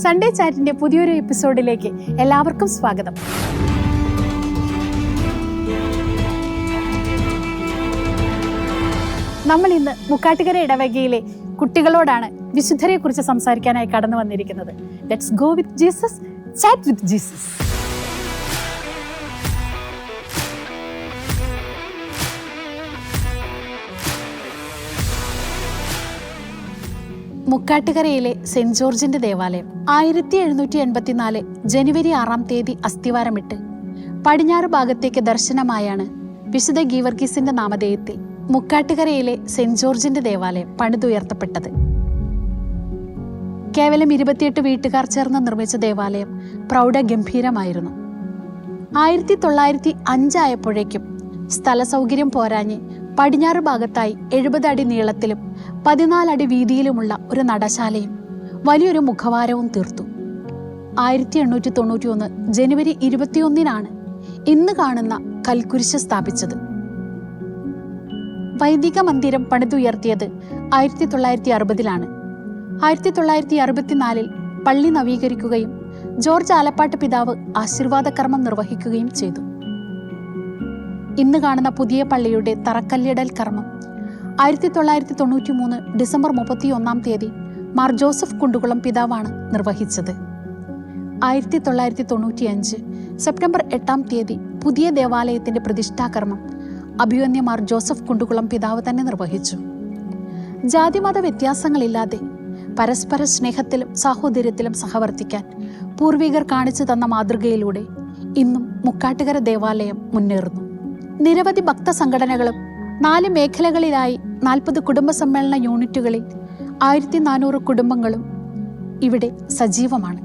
Sunday ചാറ്റിന്റെ പുതിയൊരു എപ്പിസോഡിലേക്ക് എല്ലാവർക്കും സ്വാഗതം. നമ്മൾ ഇന്ന് മുക്കാട്ടുകര ഇടവകയിലെ കുട്ടികളോടാണ് വിശുദ്ധരെ കുറിച്ച് സംസാരിക്കാനായി കടന്നു വന്നിരിക്കുന്നത്. Let's go with Jesus, chat with Jesus. മുക്കാട്ടുകരയിലെ സെന്റ് ജോർജിന്റെ ദേവാലയം 1784 ജനുവരി 6 അസ്ഥിവാരമിട്ട് പടിഞ്ഞാറ് ഭാഗത്തേക്ക് ദർശനമായാണ് വിശുദ്ധ ഗീവർഗീസിന്റെ നാമധേയത്തിൽ മുക്കാട്ടുകരയിലെ സെന്റ് ജോർജിന്റെ ദേവാലയം പണിതുയർത്തപ്പെട്ടത്. കേവലം 28 വീട്ടുകാർ ചേർന്ന് നിർമ്മിച്ച ദേവാലയം പ്രൗഢഗംഭീരമായിരുന്നു. 1905 ആയപ്പോഴേക്കും സ്ഥല സൗകര്യം പോരാഞ്ഞ് പടിഞ്ഞാറ് ഭാഗത്തായി 70 അടി നീളത്തിലും 14 അടി വീതിയിലുമുള്ള ഒരു നടശാലയും വലിയൊരു മുഖവാരവും തീർത്തു. 1891 ജനുവരി 21 ഇന്ന് കാണുന്ന കൽക്കുരിശ് സ്ഥാപിച്ചത്. വൈദിക മന്ദിരം പണിതുയർത്തിയത് 1960 1964 പള്ളി നവീകരിക്കുകയും ജോർജ് ആലപ്പാട്ട് പിതാവ് ആശീർവാദ കർമ്മം നിർവഹിക്കുകയും ചെയ്തു. ഇന്ന് കാണുന്ന പുതിയ പള്ളിയുടെ തറക്കല്ലിടൽ കർമ്മം 1993 ഡിസംബർ 31 മാർ ജോസഫ് കുണ്ടുകുളം പിതാവാണ് നിർവഹിച്ചത്. 1995 സെപ്റ്റംബർ 8 പുതിയ ദേവാലയത്തിന്റെ പ്രതിഷ്ഠാകർമ്മം അഭിവന്യ മാർ ജോസഫ് കുണ്ടുകുളം പിതാവ് തന്നെ നിർവഹിച്ചു. ജാതിമത വ്യത്യാസങ്ങളില്ലാതെ പരസ്പര സ്നേഹത്തിലും സാഹോദര്യത്തിലും സഹവർത്തിക്കാൻ പൂർവികർ കാണിച്ചു തന്ന മാതൃകയിലൂടെ ഇന്നും മുക്കാട്ടുകര ദേവാലയം മുന്നേറുന്നു. നിരവധി ഭക്ത സംഘടനകളും 4 മേഖലകളിലായി 40 കുടുംബ സമ്മേളന യൂണിറ്റുകളിൽ 1400 കുടുംബങ്ങളും ഇവിടെ സജീവമാണ്.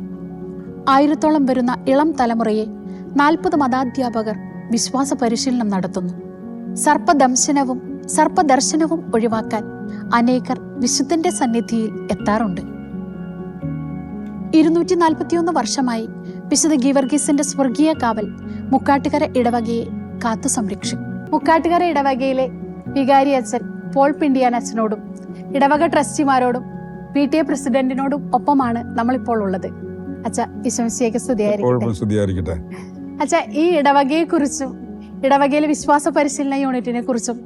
1000-ഓളം വരുന്ന ഇളം തലമുറയെ 40 മതാധ്യാപകർ വിശ്വാസ പരിശീലനം നടത്തുന്നു. സർപ്പദർശനവും ഒഴിവാക്കാൻ അനേകർ വിശുദ്ധന്റെ സന്നിധിയിൽ എത്താറുണ്ട്. 241 വർഷമായി വിശുദ്ധ ഗീവർഗീസിന്റെ സ്വർഗീയ കാവൽ മുക്കാട്ടുകര ഇടവകയെ കാത്തു സംരക്ഷിക്കും. മുക്കാട്ടുകര ഇടവകയിലെ വികാരി അച്ഛൻ പോൾ പിണ്ടിയാൻ അച്ഛനോടും ഇടവക ട്രസ്റ്റിമാരോടും PTA പ്രസിഡന്റിനോടും ഒപ്പമാണ് നമ്മളിപ്പോൾ ഉള്ളത്. അച്ഛാ, ഈശോമിശിഹായ്ക്ക് സ്തുതിയായിരിക്കട്ടെ. അച്ഛാ, ഈ ഇടവകയെ കുറിച്ചും ഇടവകയിലെ വിശ്വാസ പരിശീലന യൂണിറ്റിനെ കുറിച്ചും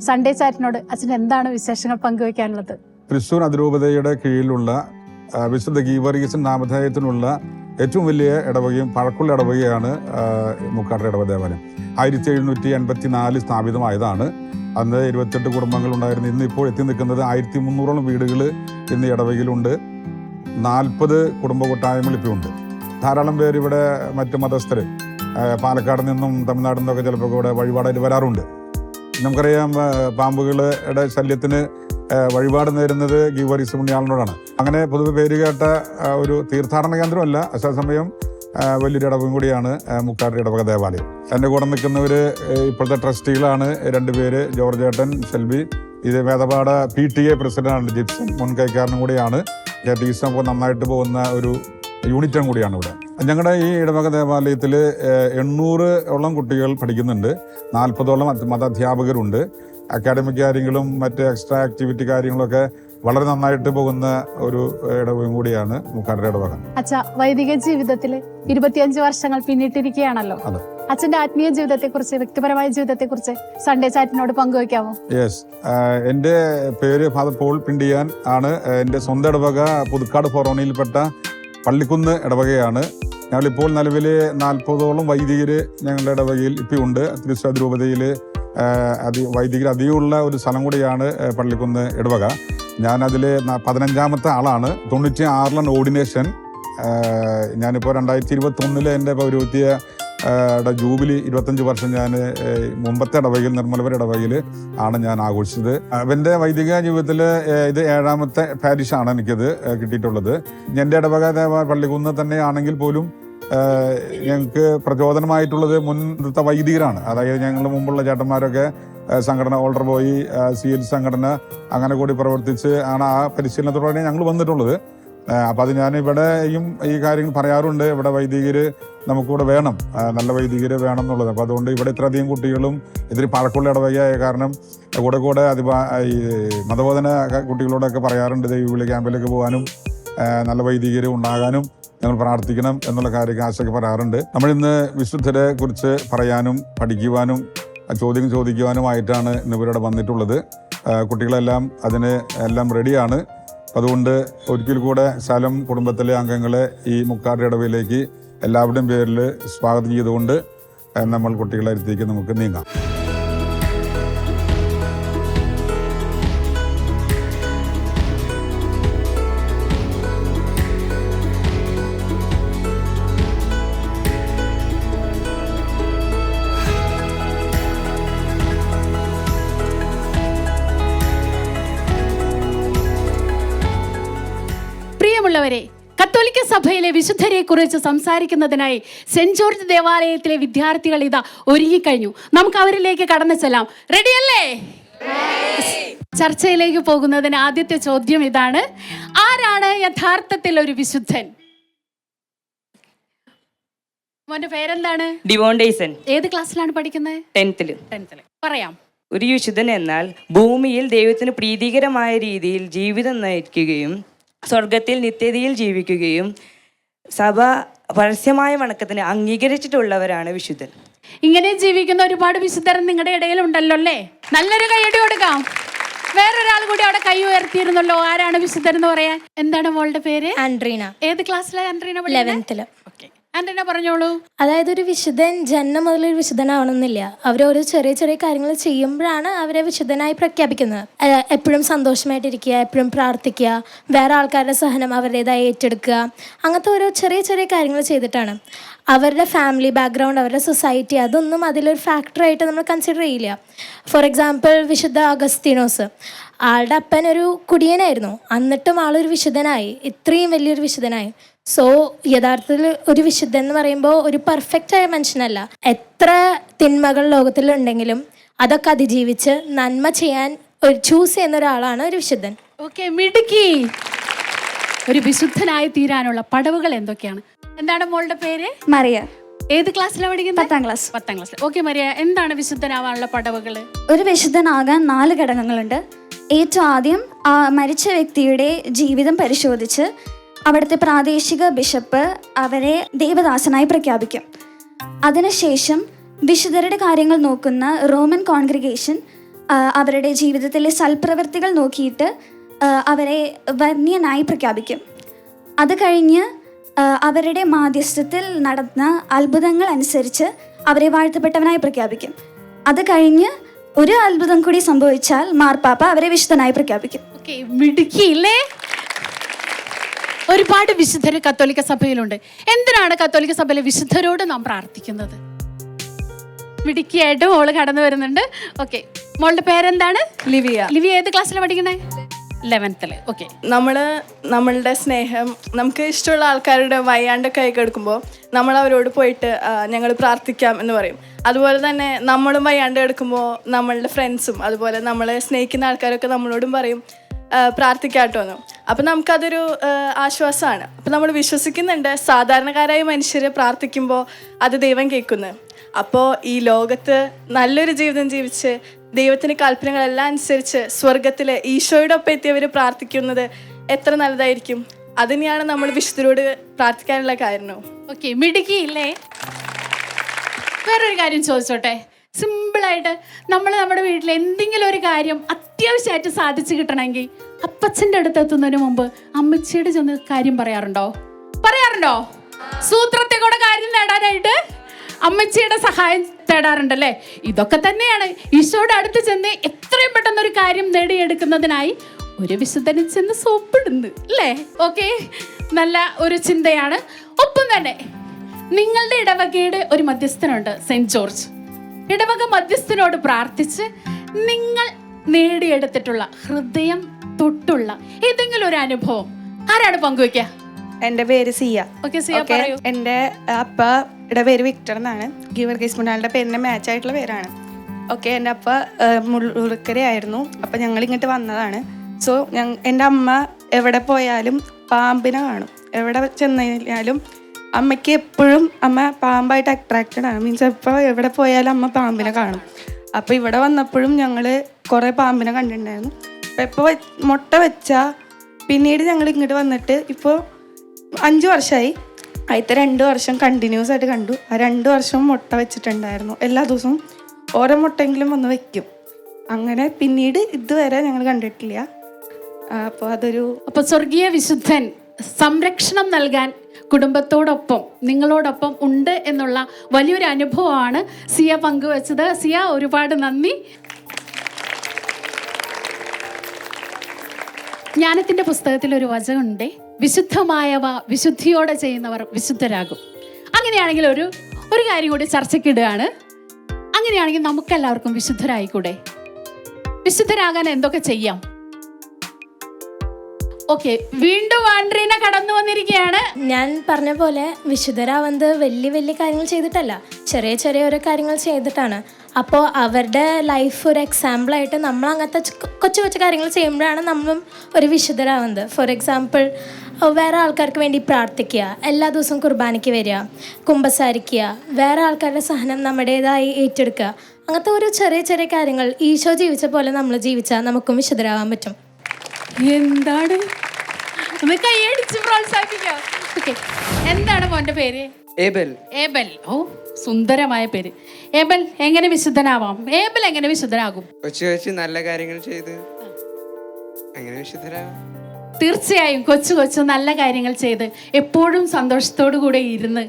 സൺഡേ ചാറ്റിനോട് അച്ഛൻ എന്താണ് വിശേഷങ്ങൾ പങ്കുവയ്ക്കാനുള്ളത്? തൃശ്ശൂർ അതിരൂപതയുടെ കീഴിലുള്ള വിശുദ്ധ ഗീവർഗീസിൻ നാമധേയത്തിനുള്ള ഏറ്റവും വലിയ ഇടവകയും പഴക്കമുള്ള ഇടവകയാണ് മുക്കാട്ടുകര ഇടവക ദേവാലയം. 1784 സ്ഥാപിതമായതാണ്. അന്ന് 28 കുടുംബങ്ങൾ ഉണ്ടായിരുന്നു. ഇന്ന് ഇപ്പോൾ എത്തി നിൽക്കുന്നത് 1300ഓളം വീടുകൾ ഇന്ന് ഇടവകയിലുണ്ട്. 40 കുടുംബ കൂട്ടായ്മകൾ ഇപ്പോൾ ഉണ്ട്. ധാരാളം പേര് ഇവിടെ മറ്റ് മതസ്ഥർ പാലക്കാട് നിന്നും തമിഴ്നാട്ടിൽ നിന്നൊക്കെ ചിലപ്പോൾ ഇവിടെ വഴിപാടായിട്ട് വരാറുണ്ട്. നമുക്കറിയാം, പാമ്പുകളുടെ ശല്യത്തിന് വഴിപാട് നേരുന്നത് ഗീവർഗീസ് പുണ്യാളനോടാണ്. അങ്ങനെ പൊതുവെ പേര് കേട്ട ഒരു തീർത്ഥാടന കേന്ദ്രമല്ല, അതേസമയം വലിയൊരു ഇടവകം കൂടിയാണ് മുക്കാട്ടുകര ഇടവക ദേവാലയം. എൻ്റെ കൂടെ നിൽക്കുന്നവർ ഇപ്പോഴത്തെ ട്രസ്റ്റികളാണ്. 2 പേര്, ജോർജ് ഏട്ടൻ, ഷെൽബി. ഇത് വേദപാഠ PTA പ്രസിഡന്റാണ് ജിപ്സൺ, മുൻ കൈക്കാരനും കൂടിയാണ്. ടീച്ചർ ഇപ്പോൾ നന്നായിട്ട് പോകുന്ന ഒരു യൂണിറ്റും കൂടിയാണ് ഇവിടെ. ഞങ്ങളുടെ ഈ ഇടവക ദേവാലയത്തിൽ 800ഓളം കുട്ടികൾ പഠിക്കുന്നുണ്ട്. 40ഓളം മതാധ്യാപകരുണ്ട്. അക്കാഡമിക് കാര്യങ്ങളും മറ്റ് എക്സ്ട്രാ ആക്ടിവിറ്റി കാര്യങ്ങളൊക്കെ വളരെ നന്നായിട്ട് പോകുന്ന ഒരു ഇടവകം കൂടിയാണ് മുക്കാട്ടുകര ഇടവക. അച്ഛാ, വൈദിക ജീവിതത്തിൽ 25 വർഷങ്ങൾ പിന്നിട്ടിരിക്കുകയാണല്ലോ. അച്ഛന്റെ ആത്മീയ ജീവിതത്തെക്കുറിച്ച്, വ്യക്തിപരമായ ജീവിതത്തെക്കുറിച്ച് സൺഡേ ചാറ്റിനോട് പങ്കുവയ്ക്കാമോ? യെസ്, എൻ്റെ പേര് ഫാദർ പോൾ പിണ്ടിയാൻ ആണ്. എൻ്റെ സ്വന്തം ഇടവക പുതുക്കാട് ഫൊറോനയിൽപ്പെട്ട പള്ളിക്കുന്ന് ഇടവകയാണ്. ഞങ്ങളിപ്പോൾ നിലവിൽ 40ഓളം വൈദികർ ഞങ്ങളുടെ ഇടവകയിൽ ഇപ്പോൾ ഉണ്ട്. തൃശ്ശൂർ അതിരൂപതയിൽ വൈദികർ അധികമുള്ള ഒരു സ്ഥലം കൂടിയാണ് പള്ളിക്കുന്ന് ഇടവക. ഞാനതിൽ 15ാമത്തെ ആളാണ്. 96 ഓർഡിനേഷൻ. ഞാനിപ്പോൾ 2021 എൻ്റെ പൗരോഹിത്യയുടെ ജൂബിലി 25 വർഷം ഞാൻ മുമ്പത്തെ ഇടവകയിൽ, നിർമ്മലപുരം ഇടവകയിൽ ആണ് ഞാൻ ആഘോഷിച്ചത്. എൻ്റെ വൈദിക ജീവിതത്തിൽ ഇത് 7ാമത്തെ പാരിഷാണ് എനിക്കിത് കിട്ടിയിട്ടുള്ളത്. എൻ്റെ ഇടവക പള്ളിക്കുന്ന് തന്നെ ആണെങ്കിൽ പോലും ഞങ്ങൾക്ക് പ്രചോദനമായിട്ടുള്ളത് മുൻനിർത്ത വൈദികരാണ്. അതായത് ഞങ്ങളുടെ മുമ്പുള്ള ചേട്ടന്മാരൊക്കെ സംഘടന, ഓൾഡർ ബോയ്, CL സംഘടന അങ്ങനെ കൂടി പ്രവർത്തിച്ച് ആണ് ആ പരിശീലനത്തോടെയാണ് ഞങ്ങൾ വന്നിട്ടുള്ളത്. അപ്പം അത് ഞാനിവിടെയും ഈ കാര്യങ്ങൾ പറയാറുണ്ട്. ഇവിടെ വൈദികർ നമുക്കിവിടെ വേണം, നല്ല വൈദികർ വേണം എന്നുള്ളത്. അപ്പോൾ അതുകൊണ്ട് ഇവിടെ ഇത്രയധികം കുട്ടികളും ഇതിൽ പഴക്കമുള്ള ഇടവകയായ കാരണം കൂടെ ഈ മതബോധന കുട്ടികളോടൊക്കെ പറയാറുണ്ട് ദൈവവിളി ക്യാമ്പിലേക്ക് പോകാനും നല്ല വൈദികരും ഉണ്ടാകാനും ഞങ്ങൾ പ്രാർത്ഥിക്കണം എന്നുള്ള കാര്യങ്ങൾ ആശയൊക്കെ പറയാറുണ്ട്. നമ്മളിന്ന് വിശുദ്ധരെ കുറിച്ച് പറയാനും പഠിക്കുവാനും ചോദ്യം ചോദിക്കുവാനുമായിട്ടാണ് ഇന്ന് ഇവരിവിടെ വന്നിട്ടുള്ളത്. കുട്ടികളെല്ലാം അതിന് എല്ലാം റെഡിയാണ്. അതുകൊണ്ട് ഒരിക്കൽ കൂടെ ശാലോം കുടുംബത്തിലെ അംഗങ്ങളെ ഈ മുക്കാട്ട് ഇടവയിലേക്ക് എല്ലാവരുടെയും പേരിൽ സ്വാഗതം ചെയ്തുകൊണ്ട് നമ്മൾ കുട്ടികളെ അടുത്തേക്ക് നമുക്ക് നീങ്ങാം. പ്രിയമുള്ളവരെ, കത്തോലിക്ക സഭയിലെ വിശുദ്ധരെ കുറിച്ച് സംസാരിക്കുന്നതിനായി സെന്റ് ജോർജ് ദേവാലയത്തിലെ വിദ്യാർത്ഥികൾ ഇതാ ഒരുങ്ങിക്കഴിഞ്ഞു. നമുക്ക് അവരിലേക്ക് കടന്നു ചെല്ലാം. റെഡിയല്ലേ? ചർച്ചയിലേക്ക് പോകുന്നതിന് ആദ്യത്തെ ചോദ്യം ഇതാണ്: ആരാണ് യഥാർത്ഥത്തിൽ ഒരു വിശുദ്ധൻ? മോന്റെ പേരെന്താണ്? ഡിവോൺ ഡെയ്സൺ. ഏത് ക്ലാസ്സിലാണ് പഠിക്കുന്നത്? 10th. പറയാം. ഒരു വിശുദ്ധൻ എന്നാൽ ഭൂമിയിൽ ദൈവത്തിന് പ്രീതികരമായ രീതിയിൽ ജീവിതം നയിക്കുകയും സ്വർഗത്തിൽ നിത്യതയിൽ ജീവിക്കുകയും സഭ പരസ്യമായ വണക്കത്തിന് അംഗീകരിച്ചിട്ടുള്ളവരാണ് വിശുദ്ധൻ. ഇങ്ങനെ ജീവിക്കുന്ന ഒരുപാട് വിശുദ്ധർ നിങ്ങളുടെ ഇടയിൽ ഉണ്ടല്ലോ അല്ലേ? നല്ലൊരു കൈയടി കൊടുക്കാം. വേറൊരാൾ കൂടി അവിടെ കൈ ഉയർത്തിയിരുന്നല്ലോ. ആരാണ് വിശുദ്ധർ എന്ന് പറയാൻ? എന്താണ് മോളുടെ പേര്? ആൻഡ്രീന. ഏത് ക്ലാസ്സിലാണ് ആൻഡ്രീന? 11th. ആൻഡ്രീന പറഞ്ഞോളൂ. അതായത് ഒരു വിശുദ്ധൻ ജന്മം മുതലൊരു വിശുദ്ധനാവണമെന്നില്ല. അവരോരോ ചെറിയ ചെറിയ കാര്യങ്ങൾ ചെയ്യുമ്പോഴാണ് അവരെ വിശുദ്ധനായി പ്രഖ്യാപിക്കുന്നത്. എപ്പോഴും സന്തോഷമായിട്ടിരിക്കുക, എപ്പോഴും പ്രാർത്ഥിക്കുക, വേറെ ആൾക്കാരുടെ സഹനം അവരുടേതായി ഏറ്റെടുക്കുക, അങ്ങനത്തെ ഓരോ ചെറിയ ചെറിയ കാര്യങ്ങൾ ചെയ്തിട്ടാണ്. അവരുടെ ഫാമിലി ബാക്ക്ഗ്രൗണ്ട്, അവരുടെ സൊസൈറ്റി, അതൊന്നും അതിലൊരു ഫാക്ടറായിട്ട് നമ്മൾ കൺസിഡർ ചെയ്യില്ല. ഫോർ എക്സാമ്പിൾ വിശുദ്ധ അഗസ്തീനോസ്, ആളുടെ അപ്പൻ ഒരു കുടിയനായിരുന്നു, എന്നിട്ടും ആളൊരു വിശുദ്ധനായി, ഇത്രയും വലിയൊരു വിശുദ്ധനായി. സോ യഥാർത്ഥത്തിൽ ഒരു വിശുദ്ധൻ എന്ന് പറയുമ്പോൾ ഒരു പെർഫെക്റ്റ് ആയ മനുഷ്യനല്ല. എത്ര തിന്മകൾ ലോകത്തിലുണ്ടെങ്കിലും അതൊക്കെ അതിജീവിച്ച് നന്മ ചെയ്യാൻ ചൂസ് ചെയ്യുന്ന ഒരാളാണ് ഒരു വിശുദ്ധൻ. ഓക്കെ, മിടുക്കി. ഒരു വിശുദ്ധനായി തീരാനുള്ള പടവുകൾ എന്തൊക്കെയാണ്? എന്താണ് മോളുടെ പേര്? മറിയ. ഏത് ക്ലാസ്സിലാണ് പഠിക്കുന്നത്? 10th class. 10th class. Okay Maria, എന്താണ് വിശുദ്ധനാവാനുള്ള പടവുകൾ? ഒരു വിശുദ്ധനാകാൻ 4 ഘടകങ്ങളുണ്ട്. ഏറ്റവും ആദ്യം മരിച്ച വ്യക്തിയുടെ ജീവിതം പരിശോധിച്ച് അവിടുത്തെ പ്രാദേശിക ബിഷപ്പ് അവരെ ദൈവദാസനായി പ്രഖ്യാപിക്കും. അതിനുശേഷം വിശുദ്ധരുടെ കാര്യങ്ങൾ നോക്കുന്ന റോമൻ കോൺഗ്രിഗേഷൻ അവരുടെ ജീവിതത്തിലെ സൽപ്രവൃത്തികൾ നോക്കിയിട്ട് അവരെ വന്യനായി പ്രഖ്യാപിക്കും. അത് കഴിഞ്ഞ് അവരുടെ മാധ്യസ്ഥത്തിൽ നടന്ന അത്ഭുതങ്ങൾ അനുസരിച്ച് അവരെ വാഴ്ത്തപ്പെട്ടവനായി പ്രഖ്യാപിക്കും. അത് കഴിഞ്ഞ് ഒരു അത്ഭുതം കൂടി സംഭവിച്ചാൽ മാർപ്പാപ്പ അവരെ വിശുദ്ധനായി പ്രഖ്യാപിക്കും. ഓക്കെ, മിടുക്കിയില്ലേ? ഒരുപാട് വിശുദ്ധര് കത്തോലിക്ക സഭയിലുണ്ട്. എന്തിനാണ് കത്തോലിക്ക സഭയിലെ വിശുദ്ധരോട് നാം പ്രാർത്ഥിക്കുന്നത്? മിടുക്കിയായിട്ട് മോള് കടന്നു വരുന്നുണ്ട്. ഓക്കെ, മോളുടെ പേരെന്താണ്? ലിവിയ. ലിവിയ ഏത് ക്ലാസ്സിലാണ് പഠിക്കണേ? 11th. ഓക്കെ, നമ്മളുടെ സ്നേഹം, നമുക്ക് ഇഷ്ടമുള്ള ആൾക്കാരുടെ വയ്യാണ്ടൊക്കെ ആയി കിടക്കുമ്പോൾ നമ്മൾ അവരോട് പോയിട്ട് ഞങ്ങൾ പ്രാർത്ഥിക്കാം എന്ന് പറയും. അതുപോലെ തന്നെ നമ്മളും വയ്യാണ്ട് കിടക്കുമ്പോൾ നമ്മളുടെ ഫ്രണ്ട്സും അതുപോലെ നമ്മളെ സ്നേഹിക്കുന്ന ആൾക്കാരൊക്കെ നമ്മളോടും പറയും പ്രാർത്ഥിക്കാട്ടോന്ന്. അപ്പം നമുക്കതൊരു ആശ്വാസമാണ്. അപ്പം നമ്മൾ വിശ്വസിക്കുന്നുണ്ട് സാധാരണക്കാരായ മനുഷ്യർ പ്രാർത്ഥിക്കുമ്പോൾ അത് ദൈവം കേൾക്കുന്നു. അപ്പോൾ ഈ ലോകത്ത് നല്ലൊരു ജീവിതം ജീവിച്ച് ദൈവത്തിൻ്റെ കൽപ്പനകളെല്ലാം അനുസരിച്ച് സ്വർഗത്തിൽ ഈശോയുടെ ഒപ്പം എത്തിയവർ പ്രാർത്ഥിക്കുന്നത് എത്ര നല്ലതായിരിക്കും. അതിനെയാണ് നമ്മൾ വിശുദ്ധരോട് പ്രാർത്ഥിക്കാനുള്ള കാരണം. ഓക്കെ, മിടുക്കിയില്ലേ? വേറൊരു കാര്യം ചോദിച്ചോട്ടെ. സിമ്പിളായിട്ട് നമ്മൾ നമ്മുടെ വീട്ടിൽ എന്തെങ്കിലും ഒരു കാര്യം അത്യാവശ്യമായിട്ട് സാധിച്ചു കിട്ടണമെങ്കിൽ അപ്പച്ചൻ്റെ അടുത്ത് എത്തുന്നതിന് മുമ്പ് അമ്മച്ചിയുടെ ചെന്ന് കാര്യം പറയാറുണ്ടോ? സൂത്രത്തെ കൂടെ കാര്യം നേടാനായിട്ട് അമ്മച്ചിയുടെ സഹായം തേടാറുണ്ടല്ലേ? ഇതൊക്കെ തന്നെയാണ് ഈശോയുടെ അടുത്ത് ചെന്ന് എത്രയും പെട്ടെന്ന് ഒരു കാര്യം നേടിയെടുക്കുന്നതിനായി ഒരു വിശുദ്ധനും ചെന്ന് സോപ്പിടുന്നു അല്ലേ? ഓക്കെ, നല്ല ഒരു ചിന്തയാണ്. ഒപ്പം തന്നെ നിങ്ങളുടെ ഇടവകയുടെ ഒരു മധ്യസ്ഥനുണ്ട്, സെന്റ് ജോർജ്. ഇടവക മധ്യസ്ഥനോട് പ്രാർത്ഥിച്ച് നിങ്ങൾ നേടിയെടുത്തിട്ടുള്ള ഹൃദയം തൊട്ടുള്ള ഏതെങ്കിലും ഒരു അനുഭവം ആരാണ് പങ്കുവെക്കുക? എൻ്റെ പേര് സിയ. ഓക്കെ, സിയ പറയൂ. എൻ്റെ അപ്പയുടെ പേര് വിക്ടർ എന്നാണ്. ഗീവർഗീസ് മുന്നാളുടെ പേരിൻ്റെ മാച്ചായിട്ടുള്ള പേരാണ്. ഓക്കെ, എൻ്റെ അപ്പ മുള്ളുക്കരയായിരുന്നു. അപ്പം ഞങ്ങൾ ഇങ്ങോട്ട് വന്നതാണ്. സോ എൻ്റെ അമ്മ എവിടെ പോയാലും പാമ്പിനെ കാണും. എവിടെ ചെന്നാലും അമ്മയ്ക്ക് എപ്പോഴും അമ്മ പാമ്പായിട്ട് അട്രാക്റ്റഡ് ആണ്. മീൻസ് എപ്പോൾ എവിടെ പോയാലും അമ്മ പാമ്പിനെ കാണും. അപ്പോൾ ഇവിടെ വന്നപ്പോഴും ഞങ്ങൾ കുറേ പാമ്പിനെ കണ്ടിട്ടുണ്ടായിരുന്നു. അപ്പോൾ എപ്പോൾ മുട്ട വെച്ചാൽ പിന്നീട് ഞങ്ങൾ ഇങ്ങോട്ട് വന്നിട്ട് ഇപ്പോൾ 5 വർഷമായി. ആദ്യത്തെ 2 വർഷം കണ്ടിന്യൂസ് ആയിട്ട് കണ്ടു. ആ 2 വർഷം മുട്ട വെച്ചിട്ടുണ്ടായിരുന്നു. എല്ലാ ദിവസവും ഓരോ മുട്ടെങ്കിലും വന്ന് വെക്കും. അങ്ങനെ പിന്നീട് ഇതുവരെ ഞങ്ങൾ കണ്ടിട്ടില്ല. അപ്പോൾ സ്വർഗീയ വിശുദ്ധൻ സംരക്ഷണം നൽകാൻ കുടുംബത്തോടൊപ്പം നിങ്ങളോടൊപ്പം ഉണ്ട് എന്നുള്ള വലിയൊരു അനുഭവമാണ് സിയ പങ്കുവച്ചത്. സിയ, ഒരുപാട് നന്ദി. ജ്ഞാനത്തിൻ്റെ പുസ്തകത്തിൽ ഒരു വചനമുണ്ട്, വിശുദ്ധമായവ വിശുദ്ധിയോടെ ചെയ്യുന്നവർ വിശുദ്ധരാകും. അങ്ങനെയാണെങ്കിൽ ഒരു കാര്യം കൂടി ചർച്ചയ്ക്കിടുകയാണ്. അങ്ങനെയാണെങ്കിൽ നമുക്കെല്ലാവർക്കും വിശുദ്ധരായിക്കൂടെ? വിശുദ്ധരാകാൻ എന്തൊക്കെ ചെയ്യാം? ഓക്കെ, വീണ്ടും ആൻഡ്രീന കടന്നു വന്നിരിക്കുകയാണ്. ഞാൻ പറഞ്ഞ പോലെ വിശുദ്ധരാവുന്നത് വലിയ വലിയ കാര്യങ്ങൾ ചെയ്തിട്ടല്ല, ചെറിയ ചെറിയ ഓരോ കാര്യങ്ങൾ ചെയ്തിട്ടാണ്. അപ്പോൾ അവരുടെ ലൈഫ് ഒരു എക്സാമ്പിളായിട്ട് നമ്മൾ അങ്ങനത്തെ കൊച്ചു കൊച്ചു കാര്യങ്ങൾ ചെയ്യുമ്പോഴാണ് നമ്മളും ഒരു വിശുദ്ധരാവുന്നത്. ഫോർ എക്സാമ്പിൾ, വേറെ ആൾക്കാർക്ക് വേണ്ടി പ്രാർത്ഥിക്കുക, എല്ലാ ദിവസവും കുർബാനയ്ക്ക് വരിക, കുമ്പസാരിക്കുക, വേറെ ആൾക്കാരുടെ സഹനം നമ്മുടേതായി ഏറ്റെടുക്കുക. അങ്ങനത്തെ ഒരു ചെറിയ ചെറിയ കാര്യങ്ങൾ ഈശോ ജീവിച്ച പോലെ നമ്മൾ ജീവിച്ചാൽ നമുക്കും വിശുദ്ധരാകാൻ പറ്റും. എന്താണ് കൈയടിച്ച് പ്രോത്സാഹിപ്പിക്കാം. ഓക്കെ, എന്താണ് മോന്റെ പേര്? ഏബൽ. ഏബൽ. ഓ, സുന്ദരമായ പേര്. ഏബൽ എങ്ങനെ വിശുദ്ധനാവാം? ഏബൽ എങ്ങനെ വിശുദ്ധനാകും? കൊച്ചു നല്ല കാര്യങ്ങൾ ചെയ്ത് അങ്ങനെ വിശുദ്ധരാകും. തീർച്ചയായും കൊച്ചു കൊച്ചു നല്ല കാര്യങ്ങൾ ചെയ്ത് എപ്പോഴും സന്തോഷത്തോടു കൂടെ ഇരുന്ന്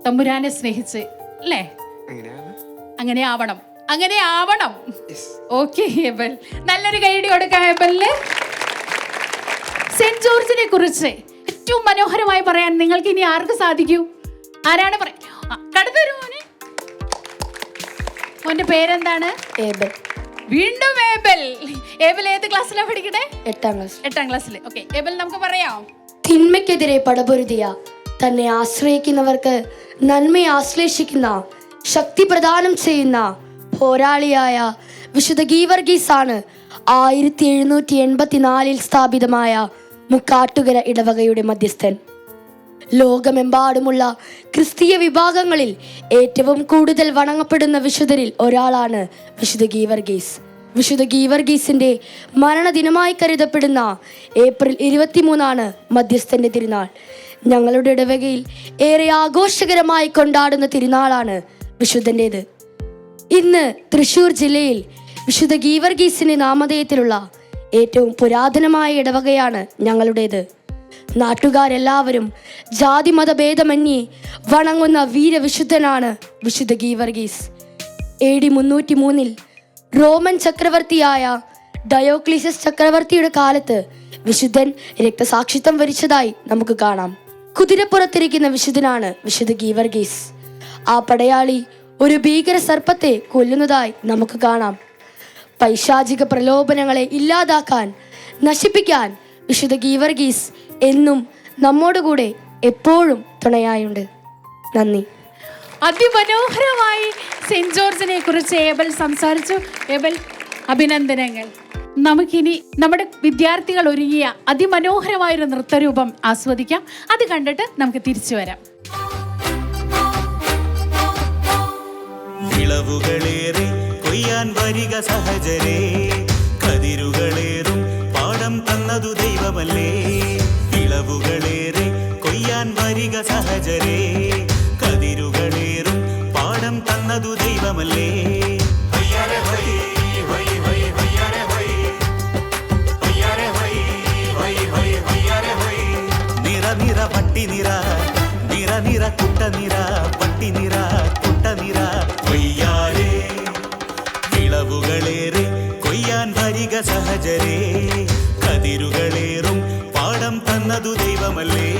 തമ്പുരാനെ സ്നേഹിച്ച്, അല്ലേ? അങ്ങനെ ആവണം. ഓക്കെ ഏബൽ, നല്ലൊരു കൈയടി കൊടുക്കാം ഏബലിന്. സെന്റ് ജോർജിനെ കുറിച്ച് ഏറ്റവും മനോഹരമായി പറയാൻ നിങ്ങൾക്ക് ഇനി ആർക്ക് സാധിക്കൂ? ആരാണ് കടന്നൊരു മോന്റെ പേരെന്താണ്? ഏബൽ. വീണ്ടും ഏബൽ. ഏബൽ ഏത് ക്ലാസ്സിലാണ് പഠിക്കണേ? 8ാം ക്ലാസ്സിൽ. ഓക്കെ ഏബൽ, നമുക്ക് പറയാം. തിന്മയ്ക്കെതിരെ പടപൊരുതിയ തന്നെ ആശ്രയിക്കുന്നവർക്ക് നന്മയെ ആശ്ലേഷിക്കുന്ന ശക്തി പ്രദാനം ചെയ്യുന്ന പോരാളിയായ വിശുദ്ധ ഗീവർഗീസാണ് 1784 സ്ഥാപിതമായ മുക്കാട്ടുകര ഇടവകയുടെ മധ്യസ്ഥൻ. ലോകമെമ്പാടുമുള്ള ക്രിസ്തീയ വിഭാഗങ്ങളിൽ ഏറ്റവും കൂടുതൽ വണങ്ങപ്പെടുന്ന വിശുദ്ധരിൽ ഒരാളാണ് വിശുദ്ധ ഗീവർഗീസ്. വിശുദ്ധ ഗീവർഗീസിന്റെ മരണദിനമായി കരുതപ്പെടുന്ന ഏപ്രിൽ 23 മധ്യസ്ഥന്റെ തിരുനാൾ. ഞങ്ങളുടെ ഇടവകയിൽ ഏറെ ആഘോഷകരമായി കൊണ്ടാടുന്ന തിരുനാളാണ് വിശുദ്ധൻ്റേത്. ഇന്ന് തൃശ്ശൂർ ജില്ലയിൽ വിശുദ്ധ ഗീവർഗീസിന്റെ നാമധേയത്തിലുള്ള ഏറ്റവും പുരാതനമായ ഇടവകയാണ് ഞങ്ങളുടേത്. നാട്ടുകാരെല്ലാവരും ജാതി മതഭേദമന്യേ വണങ്ങുന്ന വീരവിശുദ്ധനാണ് വിശുദ്ധ ഗീവർഗീസ്. AD 303 റോമൻ ചക്രവർത്തിയായ ഡയോക്ലീസസ് ചക്രവർത്തിയുടെ കാലത്ത് വിശുദ്ധൻ രക്തസാക്ഷിത്വം വരിച്ചതായി നമുക്ക് കാണാം. കുതിരപ്പുറത്തിരിക്കുന്ന വിശുദ്ധനാണ് വിശുദ്ധ ഗീവർഗീസ്. ആ പടയാളി ഒരു ഭീകര സർപ്പത്തെ കൊല്ലുന്നതായി നമുക്ക് കാണാം. പൈശാചിക പ്രലോഭനങ്ങളെ ഇല്ലാതാക്കാൻ, നശിപ്പിക്കാൻ വിശുദ്ധ ഗീവർഗീസ് എന്നും നമ്മോടുകൂടെ എപ്പോഴും തുണയായുണ്ട്. നന്ദി. അതിമനോഹരമായി സെന്റ് ജോർജിനെ കുറിച്ച് ഏബൽ സംസാരിച്ചു. ഏബൽ, അഭിനന്ദനങ്ങൾ. നമുക്കിനി നമ്മുടെ വിദ്യാർത്ഥികൾ ഒരുങ്ങിയ അതിമനോഹരമായൊരു നൃത്തരൂപം ആസ്വദിക്കാം. അത് കണ്ടിട്ട് നമുക്ക് തിരിച്ചു വരാം. വിളവുകളേറെ കൊയ്യാൻ വരിക സഹജരേ, കതിരുകളേറും പാടം തന്നതു ദൈവമല്ലേ. വിളവുകളേറെ കൊയ്യാൻ വരിക സഹജരേ, കതിരുകളേറും പാടം തന്നതു ദൈവമല്ലേ. നിറ നിറ പട്ടി നിറ, നിറ നിറ കുട്ട നിറ, പട്ടി നിറ കുട്ട നിറ കൊയ്യാരേ. വിളവുകളേറെ കൊയ്യാൻ വരിക സഹജരേ, കതിരുകളേറും പാടം തന്നതു ദൈവമല്ലേ.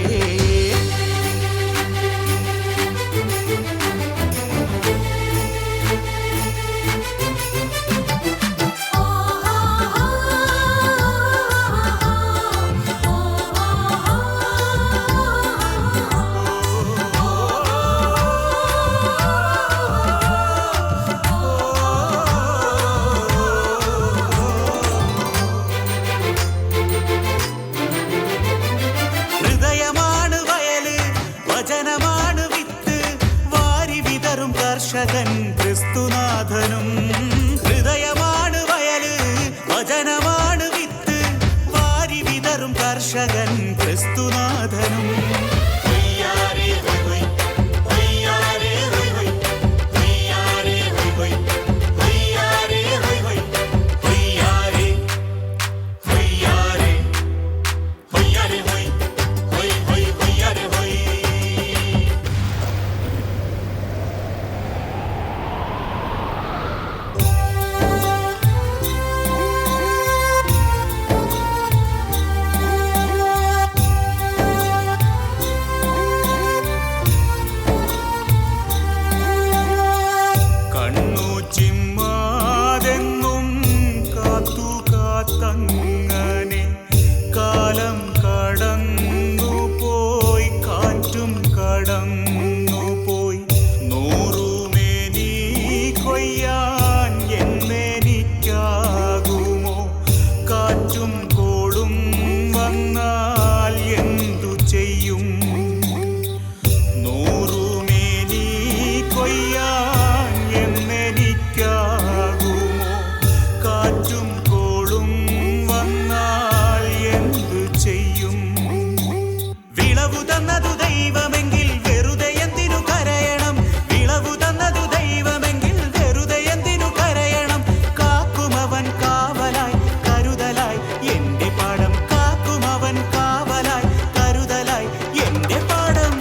ദൈവമെങ്കിൽ വെറുതെ എന്തിനു കരയണം? വിളവു തന്നതു ദൈവമെങ്കിൽ വെറുതെ എന്തിനു കരയണം? കാക്കുമവൻ കാവലായി കരുതലായി എന്റെ പാടം, കാക്കുമവൻ കാവലായി കരുതലായി എന്റെ പാടം.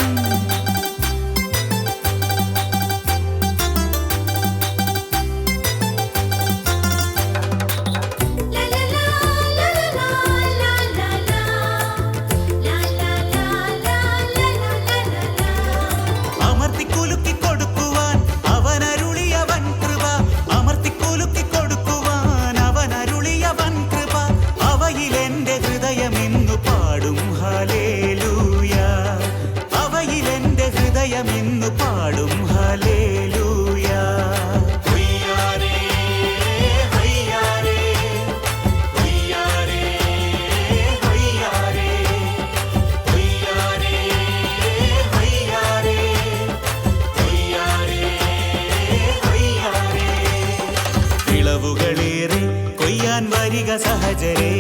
അമർത്തിക്കുലുക്കി കൊടുക്കുവാൻ അവനരുളിയവൻ കൃപ, അമർത്തിക്കുലുക്കി കൊടുക്കുവാൻ അവനരുളിയവൻ കൃപ. അവയിലെന്റെ ഹൃദയമെന്നു പാടും ഹല്ലേലൂയ, അവയിലെന്റെ ഹൃദയമെന്നു പാടും ഹല്ലേലൂയ. ഹൊയ്യാരേ ഹൊയ്യാരേ ഹൊയ്യാരേ ഹൊയ്യാരേ ഹൊയ്യാരേ ഹൊയ്യാരേ ഹൊയ്യാരേ ഹൊയ്യാരേ. വിളവുകളേറെ കൊയ്യാൻ വരിക സഹജരേ,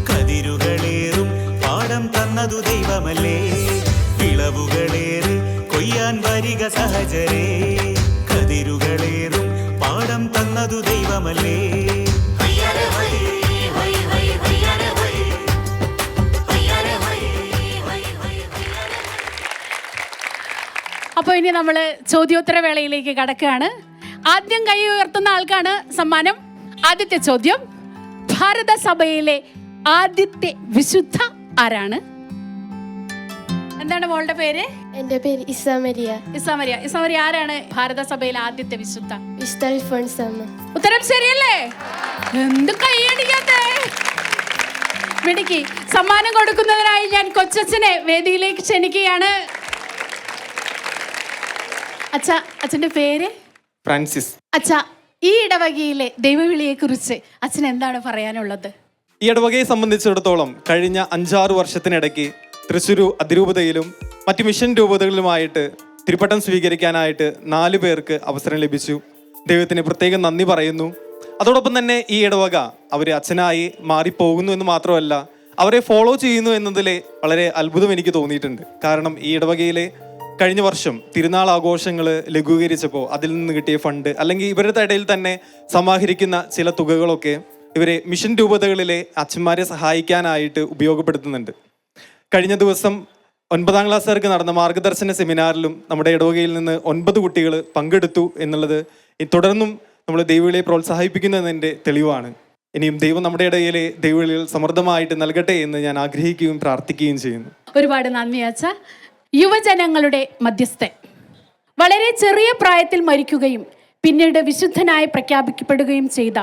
കതിരുകളേറും പാടം തന്നതു ദൈവമല്ലേ. വിളവുകളേറെ കൊയ്യാൻ വരിക സഹജരേ, കതിരുകളേറും പാടം തന്നതു ദൈവമല്ലേ. ഹൊയ്യാരേ ഹൊയ് ഹൊയ് ഹൊയ് ഹൊയ്യാരേ ഹൊയ് ഹൊയ്യാരേ ഹൊയ് ഹൊയ് ഹൊയ് ഹൊയ്യാരേ. അപ്പോൾ ഇനി നമ്മൾ ചോദ്യോത്തര വേളയിലേക്ക് കടക്കുകയാണ്. ആദ്യം കൈ ഉയർത്തുന്ന ആൾക്കാണ് സമ്മാനം. ആദ്യത്തെ ചോദ്യം, ഭാരത സഭയിലെ ആദ്യത്തെ വിശുദ്ധ ആരാണ്? എന്താണ് മോളുടെ പേര്? എൻ്റെ പേര് ഇസാമരിയ. ഇസാമരിയ. ഇസാമരിയ ആരാണ് ഭാരത സഭയിലെ ആദ്യത്തെ വിശുദ്ധ? വിശുദ്ധ അൽഫോൻസാമ്മ. ഉത്തരം ശരിയല്ലേ? എന്ത് കൈയടിക്കാത്തെ മിടുക്കി. സമ്മാനം കൊടുക്കുന്നതിനായി ഞാൻ കൊച്ചച്ഛനെ വേദിയിലേക്ക് ക്ഷണിക്കുകയാണ്. അച്ഛാ, അച്ഛന്റെ പേര്? ഫ്രാൻസിസ്. അച്ഛാ, ഈ ഇടവകയിലെ ദൈവവിളിയെ കുറിച്ച് അച്ഛൻ എന്താണ് പറയാനുള്ളത്? ഈ ഇടവകയെ സംബന്ധിച്ചിടത്തോളം കഴിഞ്ഞ 5-6 വർഷത്തിനിടയ്ക്ക് തൃശ്ശൂർ അതിരൂപതയിലും മറ്റ് മിഷൻ രൂപതകളിലുമായിട്ട് തിരുപ്പട്ടം സ്വീകരിക്കാനായിട്ട് 4 പേർക്ക് അവസരം ലഭിച്ചു. ദൈവത്തിന് പ്രത്യേകം നന്ദി പറയുന്നു. അതോടൊപ്പം തന്നെ ഈ ഇടവക അവർ അച്ഛനായി മാറിപ്പോകുന്നു എന്ന് മാത്രമല്ല, അവരെ ഫോളോ ചെയ്യുന്നു എന്നതിൽ വളരെ അത്ഭുതം എനിക്ക് തോന്നിയിട്ടുണ്ട്. കാരണം ഈ ഇടവകയിലെ കഴിഞ്ഞ വർഷം തിരുനാൾ ആഘോഷങ്ങൾ ലഘൂകരിച്ചപ്പോൾ അതിൽ നിന്ന് കിട്ടിയ ഫണ്ട്, അല്ലെങ്കിൽ ഇവരുടെ ഇടയിൽ തന്നെ സമാഹരിക്കുന്ന ചില തുകകളൊക്കെ ഇവരെ മിഷൻ രൂപതകളിലെ അച്ഛന്മാരെ സഹായിക്കാനായിട്ട് ഉപയോഗപ്പെടുത്തുന്നുണ്ട്. കഴിഞ്ഞ ദിവസം 9ാം ക്ലാസ്സുകാർക്ക് നടന്ന മാർഗദർശന സെമിനാറിലും നമ്മുടെ ഇടവകയിൽ നിന്ന് 9 കുട്ടികൾ പങ്കെടുത്തു എന്നുള്ളത് തുടർന്നും നമ്മൾ ദൈവവിളിയെ പ്രോത്സാഹിപ്പിക്കുന്നതിൻ്റെ തെളിവാണ്. ഇനിയും ദൈവം നമ്മുടെ ഇടയിലെ ദൈവവിളികൾ സമൃദ്ധമായിട്ട് നൽകട്ടെ എന്ന് ഞാൻ ആഗ്രഹിക്കുകയും പ്രാർത്ഥിക്കുകയും ചെയ്യുന്നു. ഒരുപാട് നന്ദി അച്ഛ. യുവജനങ്ങളുടെ മധ്യസ്ഥൻ, വളരെ ചെറിയ പ്രായത്തിൽ മരിക്കുകയും പിന്നീട് വിശുദ്ധനായി പ്രഖ്യാപിക്കപ്പെടുകയും ചെയ്ത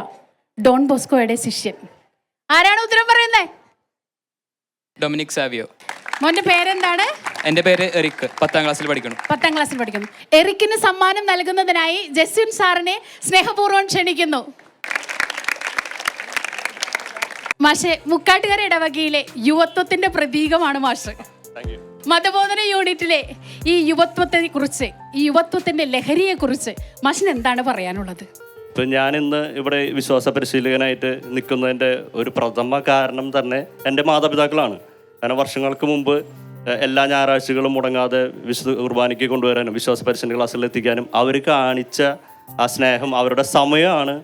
ഡോൺ ബോസ്കോയുടെ ശിഷ്യൻ ആരാണ്? ഉത്തരം പറയുന്നേ? Dominic Savio. മോന്റെ പേരെന്താണ്? എൻ്റെ പേര് എറിക്. 10ാം ക്ലാസ്സിൽ പഠിക്കുന്നു. 10ാം ക്ലാസ്സിൽ പഠിക്കുന്നു. എറിക്കിന് സമ്മാനം നൽകുന്നതിനായി ജസ്വിൻ സാറിനെ സ്നേഹപൂർവ്വം ക്ഷണിക്കുന്നു. മാഷെ, മുക്കാട്ടുകര ഇടവകയിലെ യുവത്വത്തിന്റെ പ്രതീകമാണ് മാഷ്. മതബോധന യൂണിറ്റിലെ ഈ യുവത്വത്തെ കുറിച്ച്, ഈ യുവത്വത്തിന്റെ ലഹരിയെ കുറിച്ച് മാഷിന് എന്താണ് പറയാനുള്ളത്? ഇപ്പം ഞാനിന്ന് ഇവിടെ വിശ്വാസ പരിശീലകനായിട്ട് നിൽക്കുന്നതിൻ്റെ ഒരു പ്രഥമ കാരണം തന്നെ എൻ്റെ മാതാപിതാക്കളാണ്. കാരണം വർഷങ്ങൾക്ക് മുമ്പ് എല്ലാ ഞായറാഴ്ചകളും മുടങ്ങാതെ വിശുദ്ധ കുർബാനയ്ക്ക് കൊണ്ടുവരാനും വിശ്വാസ പരിശീലന ക്ലാസ്സിൽ എത്തിക്കാനും അവർ കാണിച്ച ആ സ്നേഹം, അവരുടെ സമയമാണ്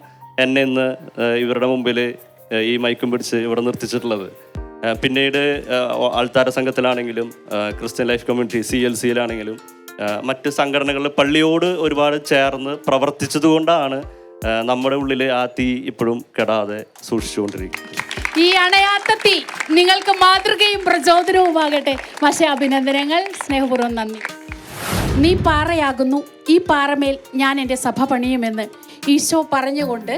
എന്നെ ഇന്ന് ഇവരുടെ മുമ്പിൽ ഈ മൈക്കും പിടിച്ച് ഇവിടെ നിർത്തിച്ചിട്ടുള്ളത്. പിന്നീട് ആൾത്താര സംഘത്തിലാണെങ്കിലും ക്രിസ്ത്യൻ ലൈഫ് കമ്മ്യൂണിറ്റി CLCയിലാണെങ്കിലും മറ്റ് സംഘടനകളിൽ പള്ളിയോട് ഒരുപാട് ചേർന്ന് പ്രവർത്തിച്ചതുകൊണ്ടാണ് നമ്മുടെ ഉള്ളിൽ ആ തീ ഇപ്പോഴും കെടാതെ സൂക്ഷിച്ചുകൊണ്ടിരിക്കുന്നത്. ഈ അണയാത്ത തീ നിങ്ങൾക്ക് മാതൃകയും പ്രചോദനവുമാകട്ടെ. മാഷെ, അഭിനന്ദനങ്ങൾ, സ്നേഹപൂർവ്വം നന്ദി. നീ പാറയാകുന്നു, ഈ പാറമേൽ ഞാൻ എൻ്റെ സഭ പണിയുമെന്ന് ഈശോ പറഞ്ഞുകൊണ്ട്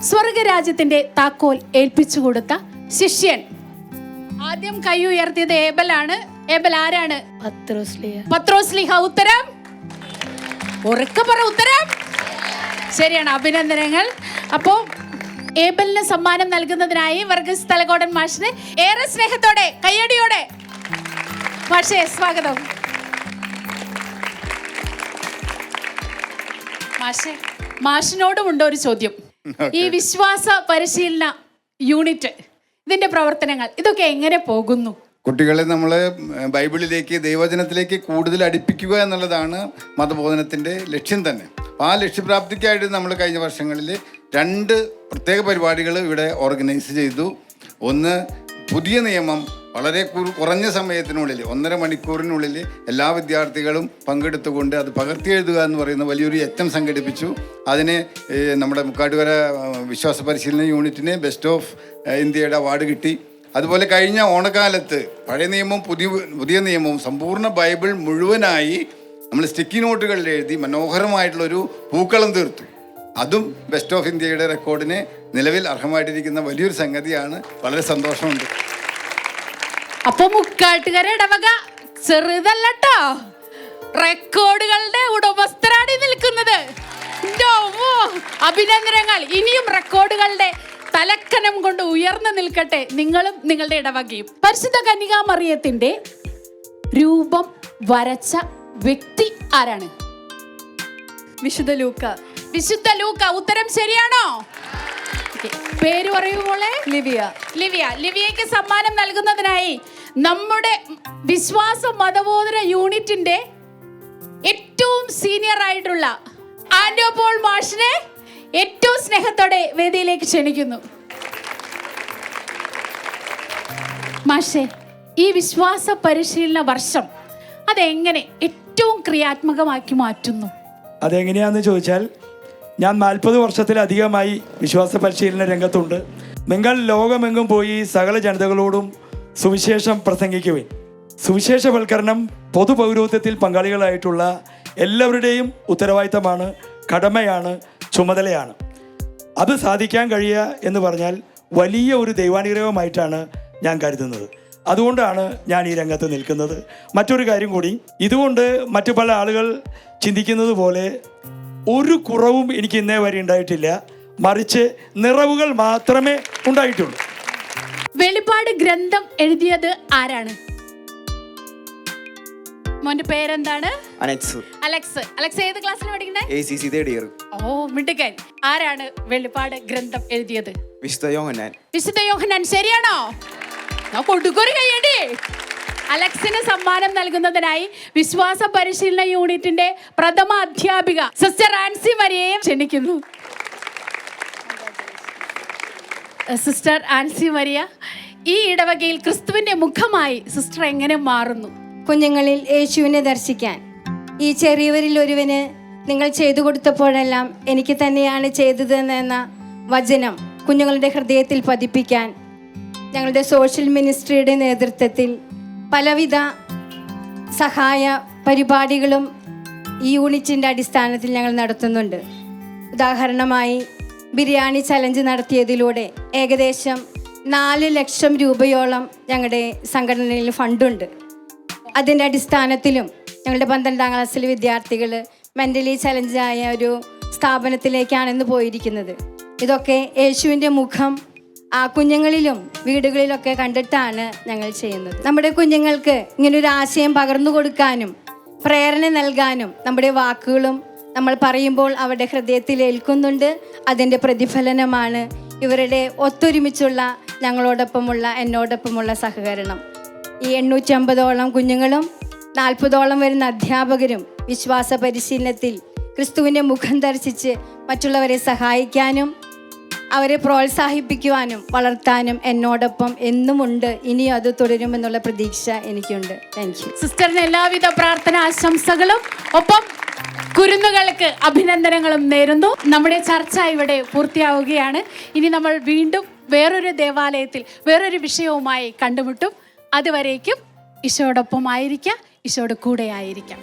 സ്വർഗരാജ്യത്തിന്റെ താക്കോൽ ഏൽപ്പിച്ചു കൊടുത്ത ശിഷ്യൻ. ആദ്യം കൈ ഉയർത്തിയത് ഏബലാണ്. ഏബൽ ആരാണ്? പത്രോസ്ലിഹ. ഉത്തരം ഉറക്കെ പറ. ഉത്തരം ശരിയാണ്. അഭിനന്ദനങ്ങൾ. അപ്പോൾ ഏബലിന് സമ്മാനം നൽകുന്നതിനായി വർഗീസ് തലകോടൻ മാഷിനെ ഏറെ സ്നേഹത്തോടെ കയ്യടിയോടെ മാഷെ സ്വാഗതം. മാഷെ, മാഷിനോടുമുണ്ട് ഒരു ചോദ്യം. ഈ വിശ്വാസ പരിശീലന യൂണിറ്റ്, ഇതിന്റെ പ്രവർത്തനങ്ങൾ ഇതൊക്കെ എങ്ങനെ പോകുന്നു? കുട്ടികളെ നമ്മൾ ബൈബിളിലേക്ക്, ദൈവവചനത്തിലേക്ക് കൂടുതൽ അടുപ്പിക്കുക എന്നുള്ളതാണ് മതബോധനത്തിൻ്റെ ലക്ഷ്യം തന്നെ. അപ്പോൾ ആ ലക്ഷ്യപ്രാപ്തിക്കായിട്ട് നമ്മൾ കഴിഞ്ഞ വർഷങ്ങളിൽ 2 പ്രത്യേക പരിപാടികൾ ഇവിടെ ഓർഗനൈസ് ചെയ്തു. ഒന്ന്, പുതിയ നിയമം വളരെ കുറഞ്ഞ സമയത്തിനുള്ളിൽ 1.5 മണിക്കൂറിനുള്ളിൽ എല്ലാ വിദ്യാർത്ഥികളും പങ്കെടുത്തുകൊണ്ട് അത് പകർത്തി എഴുതുക എന്ന് പറയുന്ന വലിയൊരു യജ്ഞം സംഘടിപ്പിച്ചു. അതിന് നമ്മുടെ മുക്കാട്ടുകര വിശ്വാസ പരിശീലന യൂണിറ്റിന് ബെസ്റ്റ് ഓഫ് ഇന്ത്യയുടെ അവാർഡ് കിട്ടി. അതുപോലെ കഴിഞ്ഞ ഓണക്കാലത്ത് പഴയ നിയമവും പുതിയ നിയമവും സമ്പൂർണ്ണ ബൈബിൾ മുഴുവനായി നമ്മൾ സ്റ്റിക്കി നോട്ടുകളിൽ എഴുതി മനോഹരമായിട്ടുള്ളൊരു പൂക്കളം തീർത്തു. അതും ബെസ്റ്റ് ഓഫ് ഇന്ത്യയുടെ റെക്കോർഡിന് നിലവിൽ അർഹമായിട്ടിരിക്കുന്ന വലിയൊരു സംഗതിയാണ്. വളരെ സന്തോഷമുണ്ട്. അപ്പൊ മുക്കാട്ടുകര ഇടവക ചെറുതല്ലട്ടോ, റെക്കോർഡുകളുടെ ഉടമസ്ഥരാണ് നിൽക്കുന്നത്. അഭിനന്ദനങ്ങൾ. ഇനിയും റെക്കോർഡുകളുടെ തലക്കനം കൊണ്ട് ഉയർന്നു നിൽക്കട്ടെ നിങ്ങളും നിങ്ങളുടെ ഇടവകയും. പരിശുദ്ധ കന്യകാമറിയത്തിന്റെ രൂപം വരച്ച വ്യക്തി ആരാണ്? വിശുദ്ധ ലൂക്ക. വിശുദ്ധ ലൂക്ക. ഉത്തരം ശരിയാണോ? പേര് പറയുമ്പോളെ ലിവിയ. ലിവിയയ്ക്ക് സമ്മാനം നൽകുന്നതിനായി നമ്മുടെ വിശ്വാസ മതബോധന യൂണിറ്റിന്റെ ഏറ്റവും സീനിയർ ആയിട്ടുള്ള ആൻഡോ പോൾ മാഷിനെ ഏറ്റവും സ്നേഹത്തോടെ വേദിയിലേക്ക് ക്ഷണിക്കുന്നു. മാഷേ, ഈ വിശ്വാസ പരിശീലന വർഷം അതെങ്ങനെ ഏറ്റവും ക്രിയാത്മകമാക്കി മാറ്റുന്നു? അതെങ്ങനെയാന്ന് ചോദിച്ചാൽ, ഞാൻ 40 വർഷത്തിലധികമായി വിശ്വാസ പരിശീലന രംഗത്തുണ്ട്. നിങ്ങൾ ലോകമെങ്ങും പോയി സകല ജനതകളോടും സുവിശേഷം പ്രസംഗിക്കുവിൻ. സുവിശേഷവൽക്കരണം പൊതുപൗരോഹിത്യത്തിൽ പങ്കാളികളായിട്ടുള്ള എല്ലാവരുടെയും ഉത്തരവാദിത്തമാണ്, കടമയാണ്, ചുമതലയാണ്. അത് സാധിക്കാൻ കഴിയുക എന്ന് പറഞ്ഞാൽ വലിയ ഒരു ദൈവാനുഗ്രഹമായിട്ടാണ് ഞാൻ കരുതുന്നത്. അതുകൊണ്ടാണ് ഞാൻ ഈ രംഗത്ത് നിൽക്കുന്നത്. മറ്റൊരു കാര്യം കൂടി, ഇതുകൊണ്ട് മറ്റു പല ആളുകൾ ചിന്തിക്കുന്നത് പോലെ ഒരു കുറവും എനിക്ക് ഇന്നേ വരെ ഉണ്ടായിട്ടില്ല. മറിച്ച് നിറവുകൾ മാത്രമേ ഉണ്ടായിട്ടുള്ളൂ. വെളിപാട് ഗ്രന്ഥം എഴുതിയത് ആരാണ്? മോന്റെ പേരെന്താണ്? അലക്സ് ഏത് ക്ലാസ്സിൽ പഠിക്കുന്നത്? ACC third year. ഓ, മിടുക്കൻ. ആരാണ് വെളിപാട് ഗ്രന്ഥം എഴുതിയത്? വിശുദ്ധ യോഹന്നാൻ. ശരിയാണോ? കൊടുക്കൊരു കയ്യടി. അലക്സിന് സമ്മാനം നൽകുന്നതിനായി വിശ്വാസ പരിശീലന യൂണിറ്റിന്റെ പ്രഥമ അധ്യാപിക സിസ്റ്റർ ആൻസി മരിയയെ ക്ഷണിക്കുന്നു. സിസ്റ്റർ ആൻസി മരിയ, ഈ ഇടവകയിൽ ക്രിസ്തുവിന്റെ മുഖമായി സിസ്റ്റർ എങ്ങനെ മാറുന്നു? കുഞ്ഞുങ്ങളിൽ യേശുവിനെ ദർശിക്കാൻ. ഈ ചെറിയവരിൽ ഒരുവന് നിങ്ങൾ ചെയ്തു കൊടുത്തപ്പോഴെല്ലാം എനിക്ക് തന്നെയാണ് ചെയ്തതെന്ന വചനം കുഞ്ഞുങ്ങളുടെ ഹൃദയത്തിൽ പതിപ്പിക്കാൻ ഞങ്ങളുടെ സോഷ്യൽ മിനിസ്ട്രിയുടെ നേതൃത്വത്തിൽ പലവിധ സഹായ പരിപാടികളും ഈ യൂണിറ്റിൻ്റെ അടിസ്ഥാനത്തിൽ ഞങ്ങൾ നടത്തുന്നുണ്ട്. ഉദാഹരണമായി ബിരിയാണി ചലഞ്ച് നടത്തിയതിലൂടെ ഏകദേശം 4 ലക്ഷം രൂപയോളം ഞങ്ങളുടെ സംഘടനയിൽ ഫണ്ടുണ്ട്. അതിൻ്റെ അടിസ്ഥാനത്തിലും ഞങ്ങളുടെ 12ാം ക്ലാസ്സിലെ വിദ്യാർത്ഥികൾ മെൻ്റലി ചലഞ്ചായ ഒരു സ്ഥാപനത്തിലേക്കാണ് പോയിരിക്കുന്നത്. ഇതൊക്കെ യേശുവിൻ്റെ മുഖം ആ കുഞ്ഞുങ്ങളിലും വീടുകളിലൊക്കെ കണ്ടിട്ടാണ് ഞങ്ങൾ ചെയ്യുന്നത്. നമ്മുടെ കുഞ്ഞുങ്ങൾക്ക് ഇങ്ങനൊരു ആശയം പകർന്നു കൊടുക്കാനും പ്രേരണ നൽകാനും നമ്മുടെ വാക്കുകളും നമ്മൾ പറയുമ്പോൾ അവരുടെ ഹൃദയത്തിൽ ഏൽക്കുന്നുണ്ട്. അതിൻ്റെ പ്രതിഫലനമാണ് ഇവരുടെ ഒത്തൊരുമിച്ചുള്ള ഞങ്ങളോടൊപ്പമുള്ള എന്നോടൊപ്പമുള്ള സഹകരണം. ഈ 850ഓളം കുഞ്ഞുങ്ങളും 40ഓളം വരുന്ന അധ്യാപകരും വിശ്വാസ പരിശീലനത്തിൽ ക്രിസ്തുവിൻ്റെ മുഖം ദർശിച്ച് മറ്റുള്ളവരെ സഹായിക്കാനും അവരെ പ്രോത്സാഹിപ്പിക്കുവാനും വളർത്താനും എന്നോടൊപ്പം എന്നുമുണ്ട്. ഇനിയും അത് തുടരുമെന്നുള്ള പ്രതീക്ഷ എനിക്കുണ്ട്. Thank you. സിസ്റ്ററിന് എല്ലാവിധ പ്രാർത്ഥന ആശംസകളും ഒപ്പം കുരുന്നുകൾക്ക് അഭിനന്ദനങ്ങളും നേരുന്നു. നമ്മുടെ ചർച്ച ഇവിടെ പൂർത്തിയാവുകയാണ്. ഇനി നമ്മൾ വീണ്ടും വേറൊരു ദേവാലയത്തിൽ വേറൊരു വിഷയവുമായി കണ്ടുമുട്ടും. അതുവരേക്കും ഈശോയോടൊപ്പം ആയിരിക്കാം, ഈശോയുടെ കൂടെ ആയിരിക്കാം.